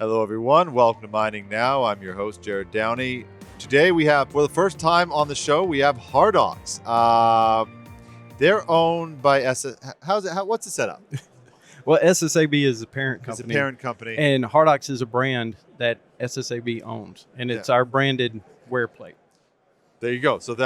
Hello, everyone. Welcome to Mining Now. I'm your host, Jared Downey. Today we have, for the first time on the show, we have Hardox. They're owned by what's the setup? Well, SSAB is the parent company. It's a parent company. And Hardox is a brand that SSAB owns, and it's our branded wear plate. There you go. So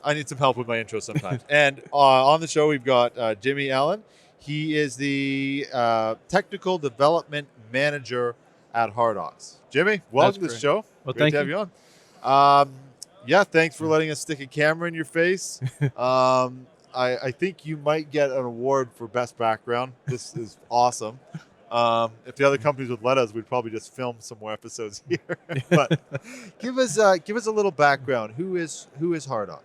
I need some help with my intro sometimes. And on the show, we've got Jimmy Allen. He is the technical development manager at Hardox. Jimmy, welcome to the show. Well, Great to have you on. Thanks for letting us stick a camera in your face. I think you might get an award for best background. This is awesome. If the other companies would let us, we'd probably just film some more episodes here. But give us a little background. Who is Hardox?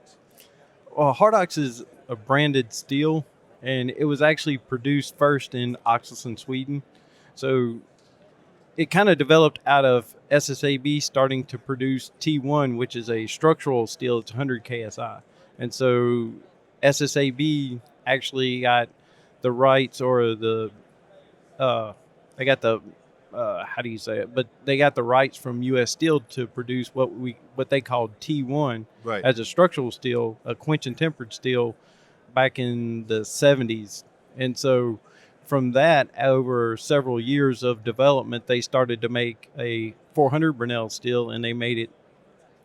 Well, Hardox is a branded steel, and it was actually produced first in Oxelson, Sweden. So it kind of developed out of SSAB starting to produce T1, which is a structural steel. It's 100 KSI. And so SSAB actually got the rights, or they got the how do you say it? But they got the rights from U.S. Steel to produce what they called T1 as a structural steel, a quench and tempered steel, back in the 70s. And so from that, over several years of development, they started to make a 400 Brunel steel, and they made it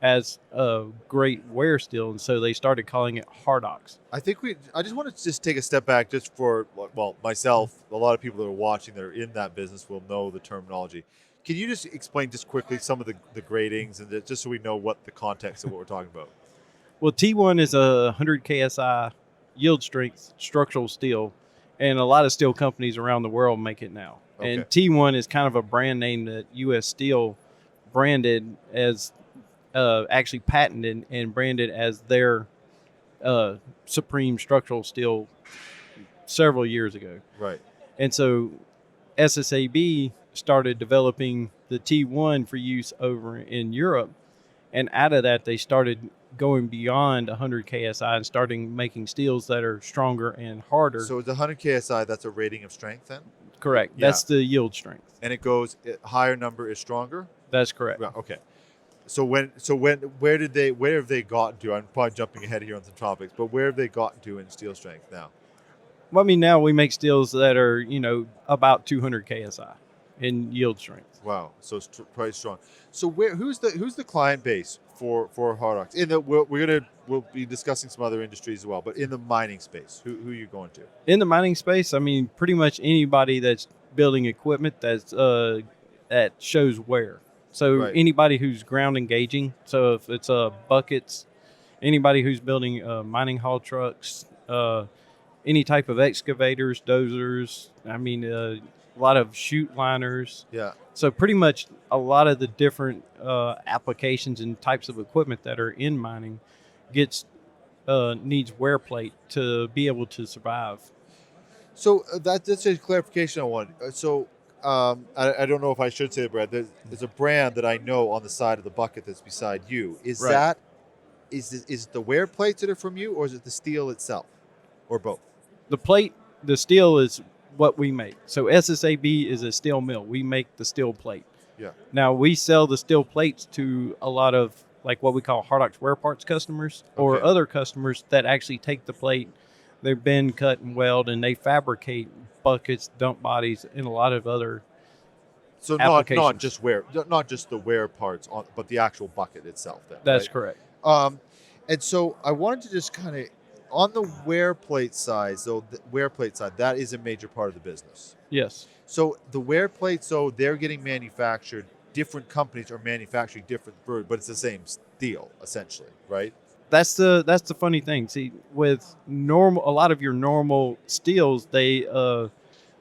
as a great wear steel, and so they started calling it Hardox. I just want to just take a step back, just for, well, myself, a lot of people that are watching that are in that business will know the terminology. Can you just explain just quickly some of the gradings, and just so we know what the context of what we're talking about? Well, T1 is a 100 KSI yield strength structural steel, and a lot of steel companies around the world make it now. Okay. And T1 is kind of a brand name that U.S. Steel branded as actually patented and branded as their supreme structural steel several years ago. Right. And so SSAB started developing the T1 for use over in Europe, and out of that they started going beyond 100 KSI and starting making steels that are stronger and harder. So the 100 KSI, that's a rating of strength then? Correct. Yeah. That's the yield strength. And it goes, higher number is stronger? That's correct. Well, okay. Where have they gotten to? I'm probably jumping ahead here on some topics, but where have they gotten to in steel strength now? Well, I mean, now we make steels that are, about 200 KSI in yield strength. Wow, so it's probably strong. So who's the client base for Hardox? We'll be discussing some other industries as well, but in the mining space, who are you going to? In the mining space, I mean, pretty much anybody that's building equipment that shows wear. So anybody who's ground engaging, so if it's buckets, anybody who's building mining haul trucks, any type of excavators, dozers, I mean, a lot of chute liners. Yeah. So pretty much a lot of the different applications and types of equipment that are in mining needs wear plate to be able to survive. So that's a clarification I want. So I don't know if I should say it, Brad. There's a brand that I know on the side of the bucket that's beside you. Is it the wear plates that are from you, or is it the steel itself, or both? The steel is what we make. So SSAB is a steel mill. We make the steel plate. Yeah. Now we sell the steel plates to a lot of like what we call Hardox wear parts customers, or other customers that actually take the plate, they bend, cut, and weld, and they fabricate buckets, dump bodies, and a lot of other applications. not just the wear parts, but the actual bucket itself. Then, that's correct. And so I wanted to just kind of, on the wear plate side, that is a major part of the business. Yes. So the wear plates, they're getting manufactured. Different companies are manufacturing different, but it's the same steel essentially, right? That's the funny thing. See, with a lot of your normal steels, they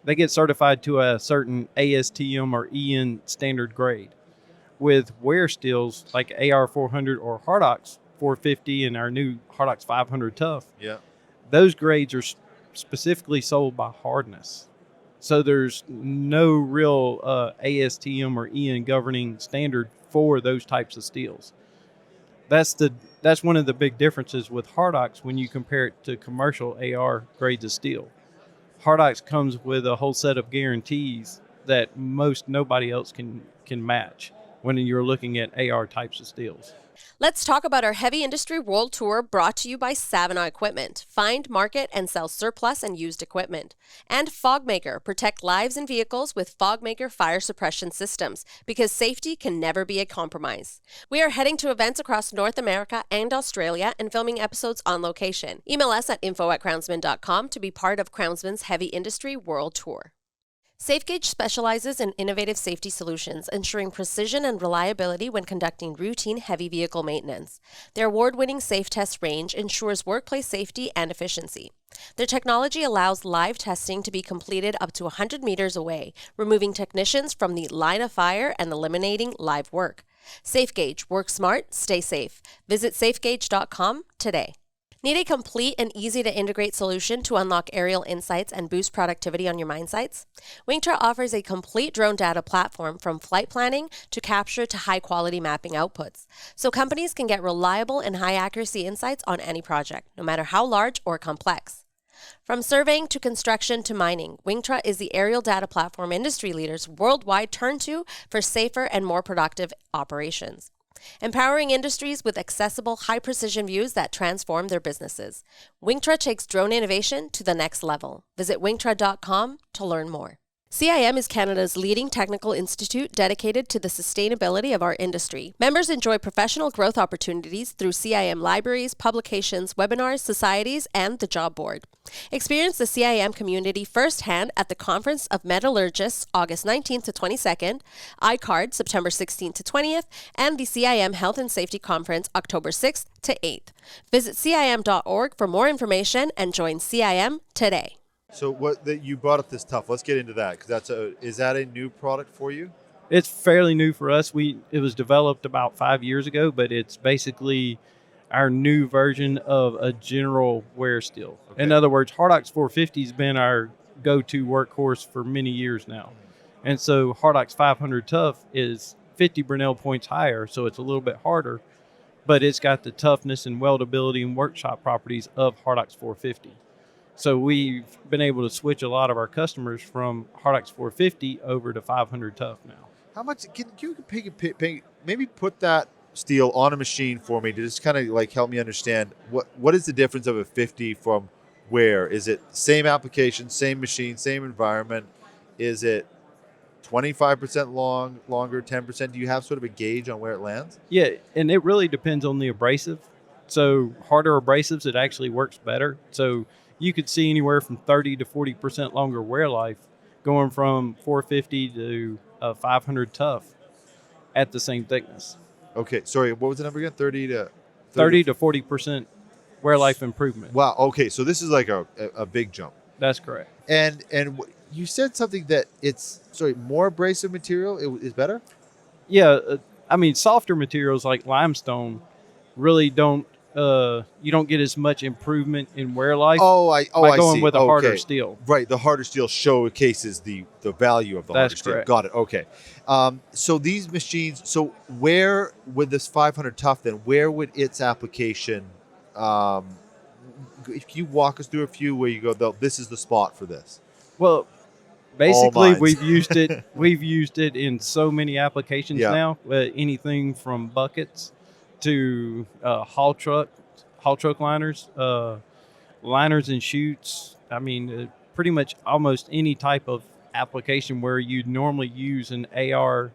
get certified to a certain ASTM or EN standard grade. With wear steels like AR 400 or Hardox 450 and our new Hardox 500 Tough, those grades are specifically sold by hardness. So there's no real ASTM or EN governing standard for those types of steels. That's one of the big differences with Hardox when you compare it to commercial AR grades of steel. Hardox comes with a whole set of guarantees that most nobody else can match when you're looking at AR types of steels. Let's talk about our Heavy Industry World Tour brought to you by Savona Equipment. Find, market, and sell surplus and used equipment. And FogMaker. Protect lives and vehicles with FogMaker fire suppression systems, because safety can never be a compromise. We are heading to events across North America and Australia and filming episodes on location. Email us at info@crownsmen.com to be part of Crownsmen's Heavy Industry World Tour. SafeGauge specializes in innovative safety solutions, ensuring precision and reliability when conducting routine heavy vehicle maintenance. Their award-winning Safe Test range ensures workplace safety and efficiency. Their technology allows live testing to be completed up to 100 meters away, removing technicians from the line of fire and eliminating live work. SafeGauge. Work smart, stay safe. Visit safegauge.com today. Need a complete and easy to integrate solution to unlock aerial insights and boost productivity on your mine sites? Wingtra offers a complete drone data platform from flight planning to capture to high quality mapping outputs, so companies can get reliable and high accuracy insights on any project, no matter how large or complex. From surveying to construction to mining, Wingtra is the aerial data platform industry leaders worldwide turn to for safer and more productive operations, empowering industries with accessible, high-precision views that transform their businesses. Wingtra takes drone innovation to the next level. Visit wingtra.com to learn more. CIM is Canada's leading technical institute dedicated to the sustainability of our industry. Members enjoy professional growth opportunities through CIM libraries, publications, webinars, societies, and the job board. Experience the CIM community firsthand at the Conference of Metallurgists, August 19th to 22nd, ICARD, September 16th to 20th, and the CIM Health and Safety Conference, October 6th to 8th. Visit CIM.org for more information and join CIM today. So what that you brought up this tough. Let's get into that, because is that a new product for you? It's fairly new for us. It was developed about 5 years ago, but it's basically our new version of a general wear steel. Okay. In other words, Hardox 450 has been our go-to workhorse for many years now. And so Hardox 500 Tough is 50 Brinell points higher, so it's a little bit harder, but it's got the toughness and weldability and workshop properties of Hardox 450. So we've been able to switch a lot of our customers from Hardox 450 over to 500 Tough now. How much can you maybe put that steel on a machine for me to just kind of like help me understand what is the difference of a 50 from where? Is it same application, same machine, same environment? Is it 25% longer, 10%? Do you have sort of a gauge on where it lands? Yeah, and it really depends on the abrasive. So harder abrasives, it actually works better. So you could see anywhere from 30 to 40% longer wear life going from 450 to 500 Tough at the same thickness. Okay, sorry, what was the number again? 30 to 40% wear life improvement. Wow, okay, so this is like a big jump. That's correct. And you said something that more abrasive material is better? Yeah, I mean, softer materials like limestone really don't, you don't get as much improvement in wear life by going with a harder steel. Right, the harder steel showcases the value of the harder steel. Correct. Got it, okay. So these machines, so where would this 500 Tough then, where would its application, if you walk us through a few where you go, this is the spot for this? Well, basically we've used it in so many applications now, anything from buckets to haul truck liners, liners and chutes. I mean, pretty much almost any type of application where you'd normally use an AR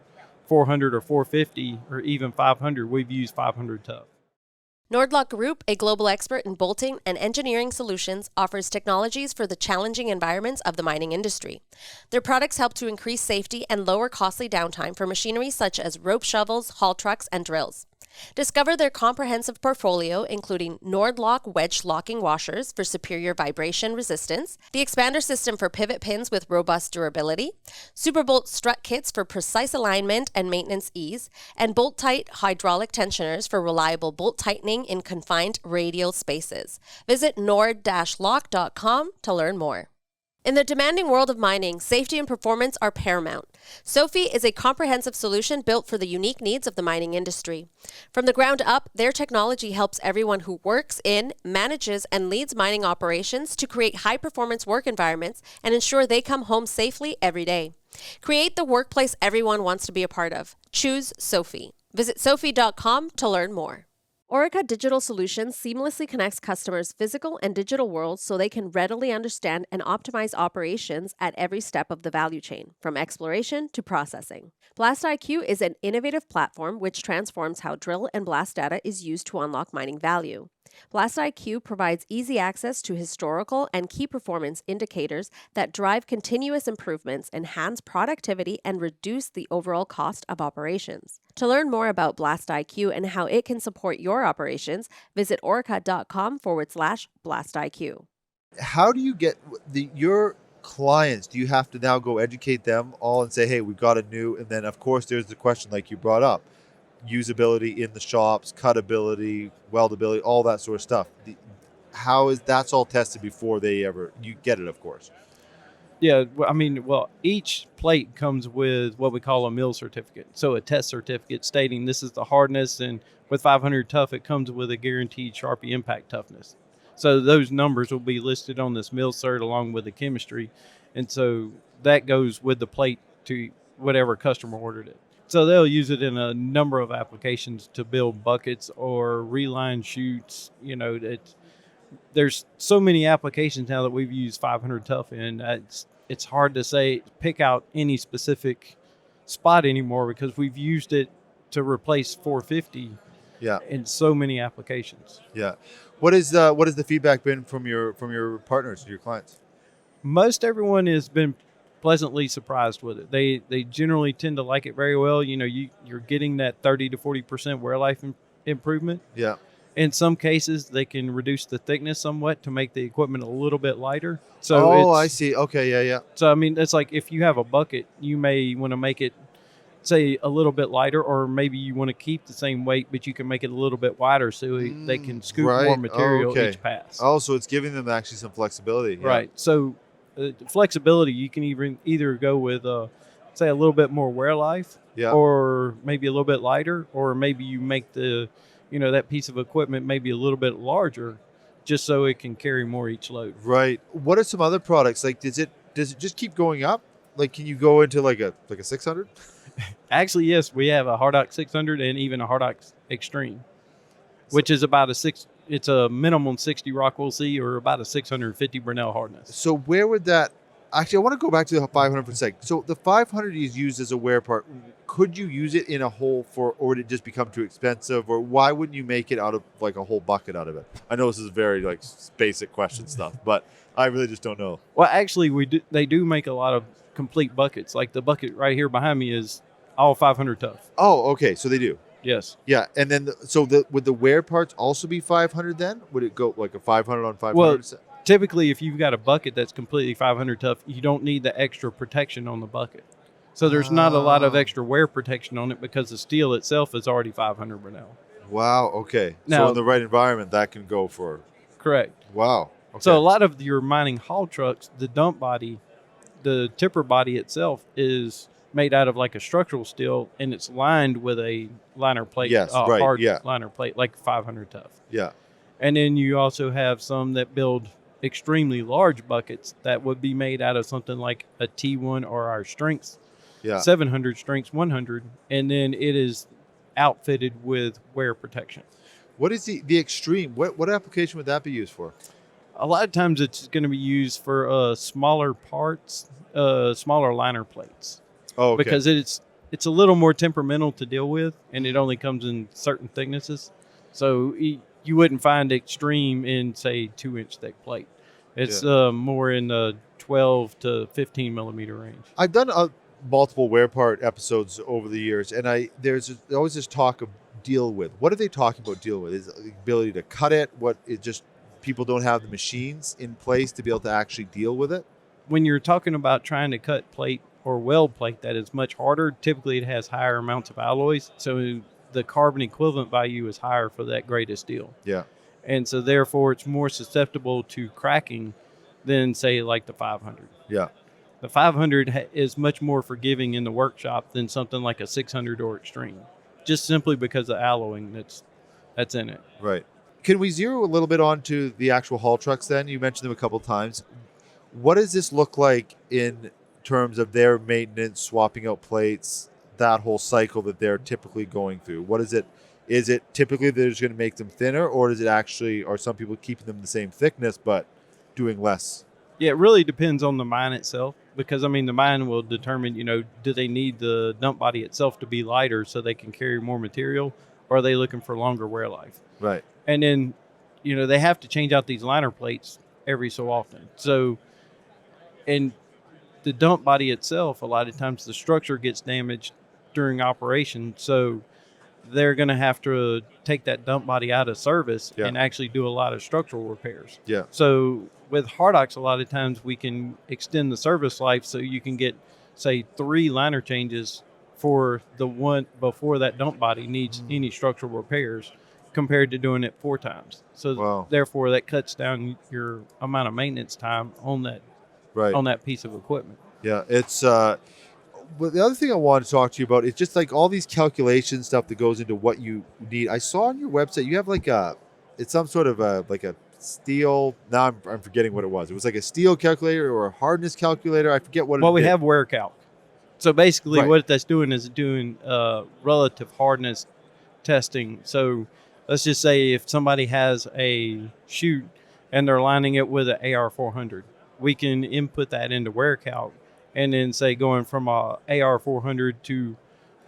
400 or 450 or even 500, we've used 500 Tough. Nordlock Group, a global expert in bolting and engineering solutions, offers technologies for the challenging environments of the mining industry. Their products help to increase safety and lower costly downtime for machinery such as rope shovels, haul trucks, and drills. Discover their comprehensive portfolio, including Nordlock wedge locking washers for superior vibration resistance, the expander system for pivot pins with robust durability, Superbolt strut kits for precise alignment and maintenance ease, and bolt-tight hydraulic tensioners for reliable bolt tightening in confined radial spaces. Visit nord-lock.com to learn more. In the demanding world of mining, safety and performance are paramount. Sophie is a comprehensive solution built for the unique needs of the mining industry. From the ground up, their technology helps everyone who works in, manages, and leads mining operations to create high-performance work environments and ensure they come home safely every day. Create the workplace everyone wants to be a part of. Choose Sophie. Visit sophie.com to learn more. Orica Digital Solutions seamlessly connects customers' physical and digital worlds so they can readily understand and optimize operations at every step of the value chain, from exploration to processing. BlastIQ is an innovative platform which transforms how drill and blast data is used to unlock mining value. BlastIQ provides easy access to historical and key performance indicators that drive continuous improvements, enhance productivity, and reduce the overall cost of operations. To learn more about BlastIQ and how it can support your operations, visit orica.com/BlastIQ. How do you get your clients? Do you have to now go educate them all and say, hey, we've got a new, and then of course there's the question like you brought up, usability in the shops, cuttability, weldability, all that sort of stuff. How is that's all tested before you get it, of course? Yeah, each plate comes with what we call a mill certificate. So a test certificate stating this is the hardness, and with 500 tough, it comes with a guaranteed Sharpie impact toughness. So those numbers will be listed on this mill cert along with the chemistry. And so that goes with the plate to whatever customer ordered it. So they'll use it in a number of applications to build buckets or reline chutes. There's so many applications now that we've used 500 tough in. It's hard to pick out any specific spot anymore because we've used it to replace 450 in so many applications. Yeah. What has the feedback been from your partners, your clients? Most everyone has been pleasantly surprised with it. They generally tend to like it very well. You're getting that 30 to 40% wear life improvement. Yeah. In some cases, they can reduce the thickness somewhat to make the equipment a little bit lighter. So I see. Okay, yeah. So it's like if you have a bucket, you may want to make it, say, a little bit lighter, or maybe you want to keep the same weight, but you can make it a little bit wider so they can scoop more material each pass. Oh, so it's giving them actually some flexibility. Yeah. Right. So flexibility, you can either go with, say, a little bit more wear life, or maybe a little bit lighter, or maybe you make that piece of equipment maybe a little bit larger just so it can carry more each load. Right. What are some other products? Like, does it just keep going up? Like, can you go into like a 600? Actually, yes, we have a Hardox 600 and even a Hardox Extreme, which is about it's a minimum 60 Rockwell C or about a 650 Brunel hardness. So where would that, actually, I want to go back to the 500 for a second. So the 500 is used as a wear part. Could you use it in a whole or would it just become too expensive? Or why wouldn't you make it out of like a whole bucket out of it? I know this is very like basic question stuff, but I really just don't know. Well, actually, they do make a lot of complete buckets. Like the bucket right here behind me is all 500 tough. Oh, okay. So they do. Yes. Yeah, and then would the wear parts also be 500 then? Would it go like a 500 on 500? Well, typically, if you've got a bucket that's completely 500 tough, you don't need the extra protection on the bucket. So there's not a lot of extra wear protection on it because the steel itself is already 500 Brunel. Wow. Okay. Now, so in the right environment, that can go for. Correct. Wow. Okay. So a lot of your mining haul trucks, the dump body, the tipper body itself is made out of like a structural steel, and it's lined with a liner plate. Yes, right, hard yeah. liner plate, like 500 tough. Yeah. And then you also have some that build extremely large buckets that would be made out of something like a T1 or our strengths, 700 strengths 100, and then it is outfitted with wear protection. What is the extreme? What application would that be used for? A lot of times it's going to be used for smaller parts, smaller liner plates. Oh, okay. Because it's a little more temperamental to deal with, and it only comes in certain thicknesses. So you wouldn't find extreme in, say, 2-inch thick plate. It's more in the 12 to 15 millimeter range. I've done multiple wear part episodes over the years, and there's always this talk of deal with. What are they talking about deal with? Is it the ability to cut it? What it just people don't have the machines in place to be able to actually deal with it? When you're talking about trying to cut plate or weld plate that is much harder, typically it has higher amounts of alloys, so the carbon equivalent value is higher for that grade of steel. Yeah. And so therefore it's more susceptible to cracking than say like the 500. Yeah. The 500 is much more forgiving in the workshop than something like a 600 or Extreme, just simply because of alloying that's in it. Right. Can we zero a little bit onto the actual haul trucks then? You mentioned them a couple times. What does this look like in terms of their maintenance, swapping out plates, that whole cycle that they're typically going through? What is it? Is it typically they're just going to make them thinner, or is it actually, are some people keeping them the same thickness but doing less? Yeah, it really depends on the mine itself, because I mean the mine will determine, do they need the dump body itself to be lighter so they can carry more material, or are they looking for longer wear life? Right. And then, they have to change out these liner plates every so often. So, and the dump body itself, a lot of times the structure gets damaged during operation. So they're going to have to take that dump body out of service and actually do a lot of structural repairs. Yeah. So with Hardox, a lot of times we can extend the service life so you can get, say, 3 liner changes for the one before that dump body needs any structural repairs, compared to doing it 4 times. So therefore that cuts down your amount of maintenance time on that on that piece of equipment. Yeah, it's but the other thing I wanted to talk to you about is just like all these calculation stuff that goes into what you need. I saw on your website you have like it's some sort of like a steel. Now I'm forgetting what it was. It was like a steel calculator or a hardness calculator. I forget what. Well, we have wear calc. So basically, what that's doing is doing relative hardness testing. So let's just say if somebody has a chute and they're lining it with an AR400, we can input that into wear calc, and then say going from a AR400 to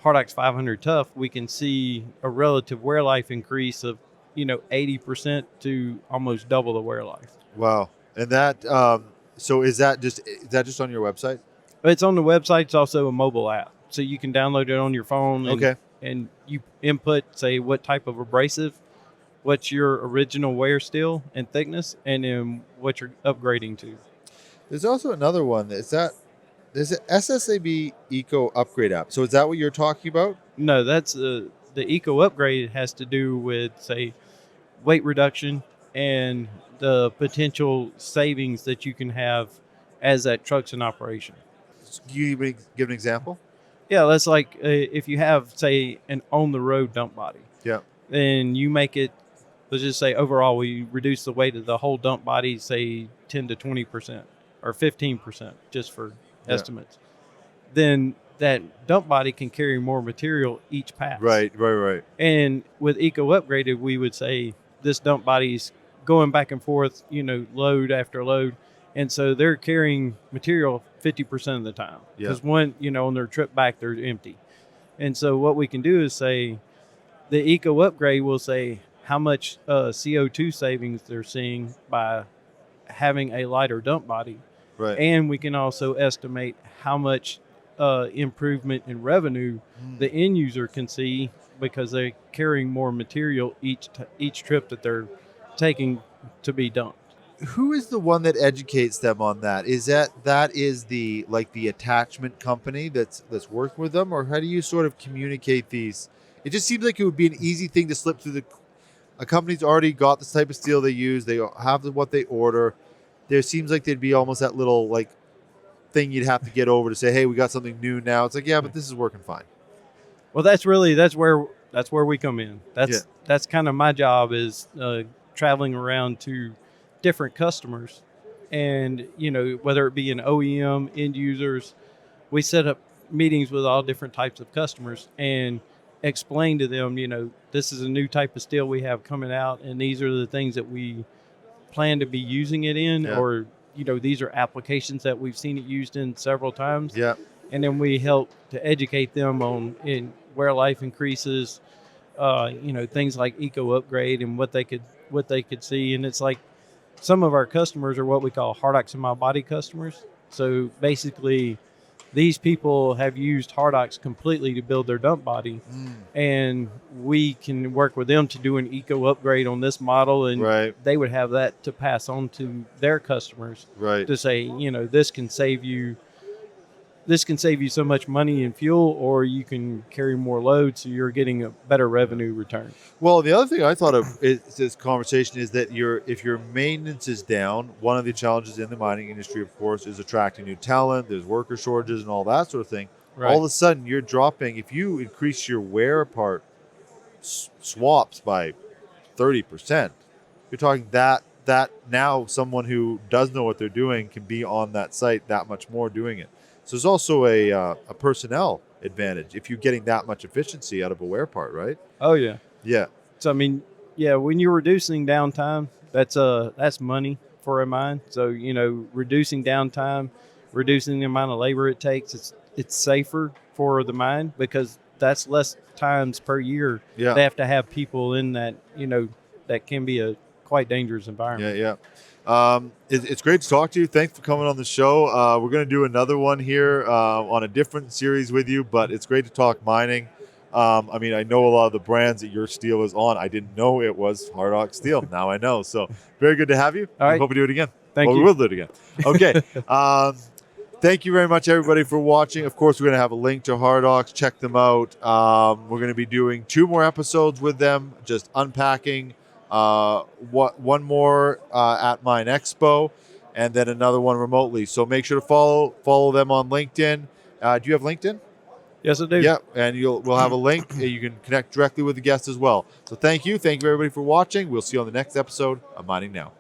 Hardox 500 Tough, we can see a relative wear life increase of 80% to almost double the wear life. Wow. And that so is that just on your website? It's on the website. It's also a mobile app, so you can download it on your phone. And you input, say, what type of abrasive, what's your original wear steel and thickness, and then what you're upgrading to. There's also another one. There's an SSAB Eco Upgrade app. So is that what you're talking about? No, that's the Eco Upgrade has to do with, say, weight reduction and the potential savings that you can have as that truck's in operation. Can you give an example? Yeah, that's like if you have, say, an on-the-road dump body. Yeah. Then you make it, let's just say overall we reduce the weight of the whole dump body, say 10 to 20% or 15%, just for estimates. Then that dump body can carry more material each pass. Right. And with Eco Upgraded, we would say this dump body's going back and forth, load after load. And so they're carrying material 50% of the time. Because on their trip back, they're empty. And so what we can do is say, the Eco Upgrade will say how much CO2 savings they're seeing by having a lighter dump body. Right. And we can also estimate how much improvement in revenue the end user can see because they're carrying more material each trip that they're taking to be dumped. Who is the one that educates them on that? Is that is the attachment company that's working with them, or how do you sort of communicate these? It just seems like it would be an easy thing to slip through a company's already got this type of steel they use. They have what they order. There seems like there'd be almost that little thing you'd have to get over to say, hey, we got something new now. It's like, yeah, but this is working fine. Well, that's where we come in. That's kind of my job is traveling around to different customers, and whether it be an OEM, end users, we set up meetings with all different types of customers and explain to them, this is a new type of steel we have coming out, and these are the things that we plan to be using it in, or these are applications that we've seen it used in several times. And then we help to educate them on where life increases, things like Eco Upgrade and what they could see. And it's like, some of our customers are what we call Hardox in my body customers. So basically, these people have used Hardox completely to build their dump body, and we can work with them to do an Eco Upgrade on this model, and they would have that to pass on to their customers to say, this can save you this can save you so much money in fuel, or you can carry more load, so you're getting a better revenue return. Well, the other thing I thought of is this conversation is that if your maintenance is down, one of the challenges in the mining industry, of course, is attracting new talent. There's worker shortages and all that sort of thing. Right. All of a sudden, you're dropping. If you increase your wear part swaps by 30%, you're talking that now someone who does know what they're doing can be on that site that much more doing it. So there's also a personnel advantage if you're getting that much efficiency out of a wear part, right? Oh yeah. Yeah. So I mean, yeah, when you're reducing downtime, that's money for a mine. So reducing downtime, reducing the amount of labor it takes, it's safer for the mine because that's less times per year. Yeah. They have to have people in that that can be a quite dangerous environment. Yeah. It's great to talk to you. Thanks for coming on the show. We're going to do another one here on a different series with you, but it's great to talk mining. I mean, I know a lot of the brands that your steel is on. I didn't know it was Hardox steel. Now I know. So very good to have you. All right. Hope we do it again. Thank you. We will do it again. Okay. Thank you very much, everybody, for watching. Of course, we're going to have a link to Hardox. Check them out. We're going to be doing 2 more episodes with them, just unpacking one more at Mine Expo, and then another one remotely. So make sure to follow them on LinkedIn. Do you have LinkedIn? Yes, I do. Yeah, and we'll have a link. You can connect directly with the guest as well. So thank you everybody for watching. We'll see you on the next episode of Mining Now.